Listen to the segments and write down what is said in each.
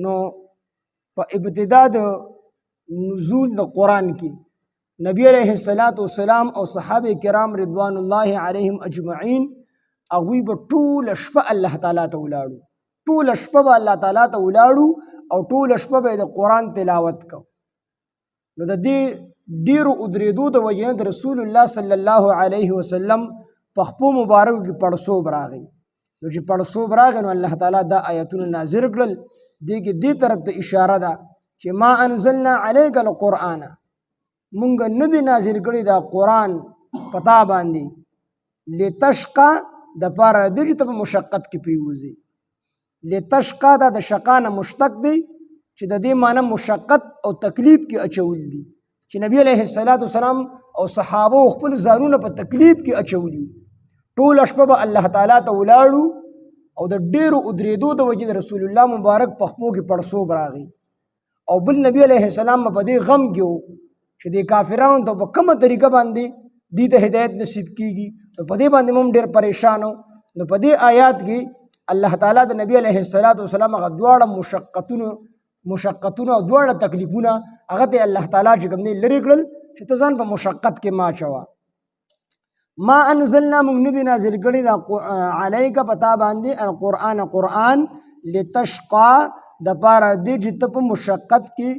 نو په ابتدا د نزول د قرآن کې نبی علیہ السلام او صحابه کرام رضوان الله علیهم اجمعین هغوی به ټوله شپه الله تعالی ته ولاړو، ټوله شپه به الله تعالی ته ولاړو او ټوله شپه به د قرآن تلاوت کو. نو د دې ډیرو ادریدو د وجې نه د رسول الله صلی الله علیه وسلم په خپو مبارکو کې پړسوب راغی. نو چې پړسوب راغی نو الله تعالی دا آیتونه نازل کړل. دې کې دې طرف ته اشاره ده چې ما انزلنا علیک القرآن، مونږ نه دی نازل کړی دا قرآن پتا باندې لتشقا د پاره د دې ته په مشقت کې پریوزي. لتشقا دا د شقا نه مشتق دی چې د دې معنی مشقت او تکلیف کې اچول دي چې نبی علیه السلام او صحابه خپل ځانونه په تکلیف کې اچولي. ټوله شپه به الله تعالی ته ولاړو او د ډیرو ادریدو د وجې د رسول الله مبارک په خپو کې پړسوب راغی. او بل نبی علیه السلام په دې غم کې و چې د کافرانو ته په کومه طریقه باندې دې ته هدایت نصیب کیږي. نو په دې باندې هم ډېر پریشان و. نو په دې آیات کې الله تعالی د نبی علیه السلام هغه دواړه مشقتونه او دواړه تکلیفونه هغه ته الله تعالی چې کوم دی لرې کړل چې ته ځان په مشقت کې ما اچوه. ما انزلنا موږ نه دی نازل کړی دا علیک پتا باندې قرآن لتشقا د پاره دی چې ته په مشقت کې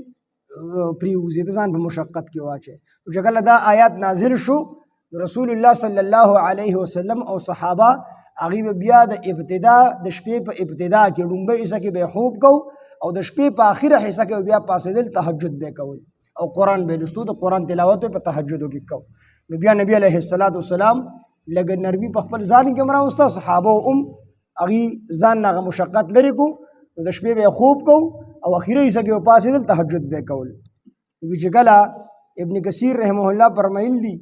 پریوزي، ته ځان په مشقت کې واچې. چې کله دا آیات نازل شو رسول الله صلی الله علیه وسلم او صحابه هغوی به بیا د ابتدا د شپې په ابتدا کې لومړۍ حصه کې به خوب کو او د شپې په آخره حصه کې بیا پاسېدل، تهجد به کول او قرآن به لوستو، د قرآن تلاوت په تهجدو کې کو. نو بیا نبی علیه السلام لږ نرمي په خپل ځان کې راوسته، صحابه هغوی ځان نه هغه مشقت لرې کو، نو د شپې به خوب کو او اخیره حصه کې به پاسېدل، تهجد به کول. چې کله ابن کثیر رحمه الله فرمایل دي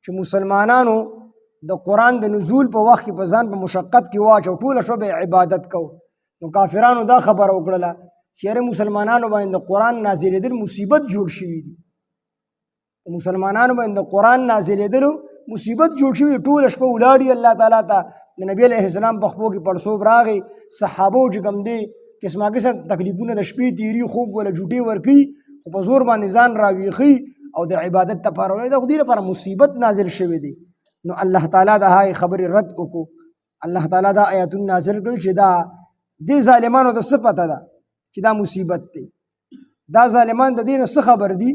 چې مسلمانانو د قرآن د نزول په وخت کې په ځان په مشقت کې واچو، ټوله شپه به عبادت کو. نو کافرانو دا خبره وکړله چې یاره مسلمانانو باندې د قرآن نازلېدل مصیبت جوړ شوي دي، مسلمانانو باندې د قرآن نازلېدلو مصیبت جوړ شوي، ټوله شپه ولاړي الله تعالی ته. د نبی علیه السلام په خپو کې پړسوب راغی، صحابو چې کوم دی قسمه قسم تکلیفونه د شپې تیري، خوب ولا جوټې ورکوي، خو په زور باندې ځان راویښي او د عبادت لپاره د خدای لپاره مصیبت نازل شوی دی. نو الله تعالی د هغې خبرې رد وکړو. الله تعالی دا آیاتونه نازل کړل چې دا دې ظالمانو ته څه پته ده چې دا مصیبت دی. دا ظالمان د دې نه څه خبر دي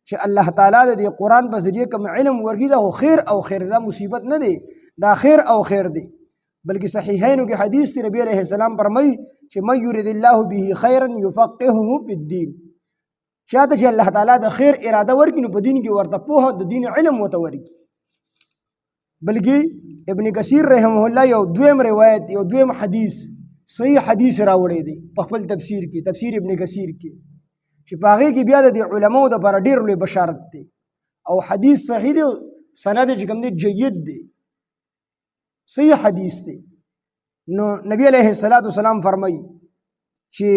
چې الله تعالی د دې قرآن په ذریعه کوم علم ورکړي، دا خو خیر او خیر، دا مصیبت نه دی، دا خیر او خیر دی. بلکې صحیحینو کې حدیث دی، نبی علیه السلام فرمایي چې من یرید الله به خیرا یفقهه فی الدین، چاته چې الله تعالی د خیر اراده ورکړي نو په دین کې ورته پوهه د دین علم ورته ورکړي. بلکې ابن کثیر رحمه الله یو دویم روایت، یو دویم حدیث، صحیح حدیث راوړی دی په خپل تفسیر کې، تفسیر ابن کثیر کې، چې په هغې کې بیا د علماو دپاره ډېر لوی بشارت دی او حدیث صحیح دی، سند چې کوم دی جید دی، صحیح حدیث دی. نو نبی علیه السلام فرمایي چې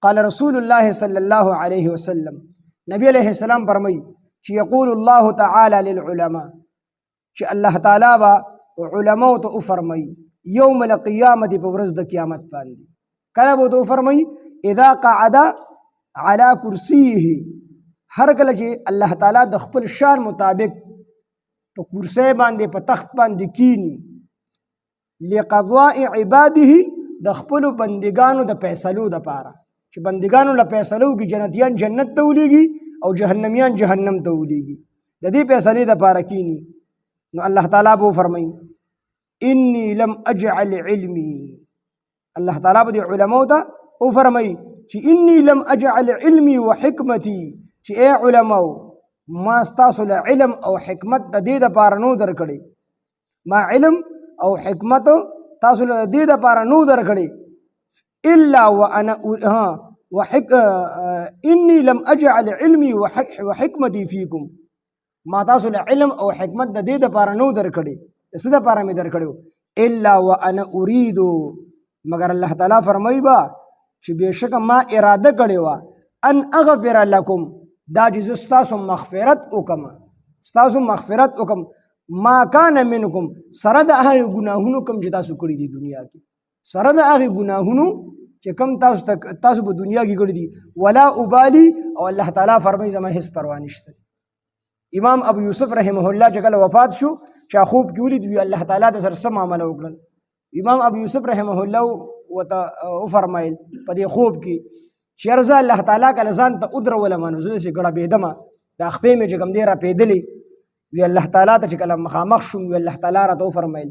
قال رسول الله صلی الله علیه وسلم، نبی علیه السلام فرمایي چې یقول الله تعالی للعلماء، چې الله تعالی به علماو ته وفرمایي یوم القیامت، په ورځ د قیامت باندې. کله به ورته وفرمایي اذا قعد علی کرسیه، هر کله چې الله تعالی د خپل شان مطابق په کرسی باندې په تخت باندې کینی، لقضاء عباده، د خپلو بندګانو د فیصلو دپاره، چې بندګانو له فیصلو کې جنتیان جنت ته ولیږي او جهنمیان جهنم ته ولیږي، د دې فیصلې دپاره کینی. نو الله تعالی به وفرمایي انی لم اجعل علمی، الله تعالی به د علماو ته وفرمایي چې انی لم اجعل علمی و حکمتی، چې ای علماو ما ستاسو له علم او حکمت د دې دپاره نو درکړی، ما علم او حکمت تاسو له دې دپاره نو درکړی، الا وانا انی لم اجعل علمی و حکمتی فیکم، ما تاسو له علم او حکمت د دې دپاره نو درکړی، د څه دپاره مې درکړی، الا وانا اريد، مگر الله تعالی فرمایي با چې بېشکه ما اراده کړې وه ان اغفر لکم، دا چې زه ستاسو مغفرت وکړم، ستاسو مغفرت وکړم، ما کان منکم، سره د هغې ګناهونو کوم چې تاسو کړي دي دنیا کې، سره د هغې ګناهونو چې کم تاسو په دنیا کې کړی دي ولا ابالي او الله تعالی فرمایي زما هیڅ پروا نشته امام ابو یوسف رحمه الله چې کله وفات شو چا خوب کې ولید وی الله تعالی د سره سم عمل وکړل امام ابو یوسف رحمه الله وته فرمایل په دې خوب کې چې ارزه الله تعالی کله ځان ته ادرول منو زه چې ګړه بيدما د خپې مې چې کوم دی را پیدلې وی الله تعالی ته چې کله مخامخ شوم وی الله تعالی را ته فرمایل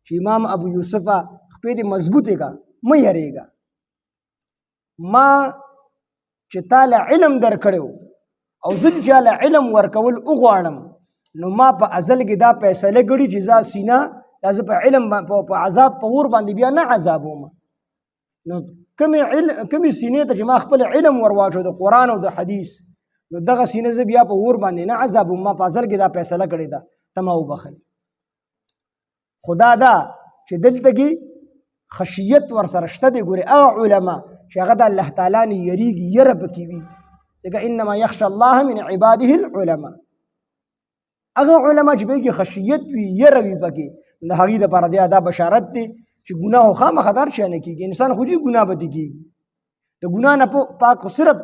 چې امام ابو یوسف خپې دې مضبوطه کا مې یریګا ما چې تعالی علم درکړو او زه چې تعالی علم ورکول وغواړم نو ما په ازل کې دا فیصله کړی چې ځا سینا دا په علم په عذاب په ور باندې بیا نه عذاب وم نو کمی سینې ته چې ما خپل علم ورواچو د قران او د حدیث نو دغه سینې ز بیا په ور باندې نه عذاب وم ما په ازل کې دا فیصله کړی دا تما وبخل خدا دا چې دلته کې خشیت ور سره شته دی ګوري او علما چې هغه د الله تعالی نه یریږي یره پکې وي ځکه انما یخشى الله من عباده العلماء هغه علما چې به کې خشیت وي یره وي پکې د هغې دپاره دی دا بشارت دی چې ګناه خامخا در شی نه کېږي انسان خو چې ګناه به دې کېږي د ګناه نه پاک خو صرف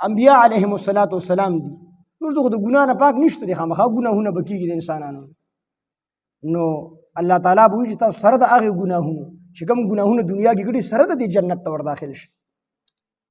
انبیا علیهم السلام دي نور څوک د ګناه نه پاک نشته دی خامخا ګناهونه به کېږي د انسانانو نو الله تعالی به وایي چې تاسو سره د هغې ګناهونو چې کوم ګناهونه دنیا کې کړي سره د دې جنت ته ور داخل شي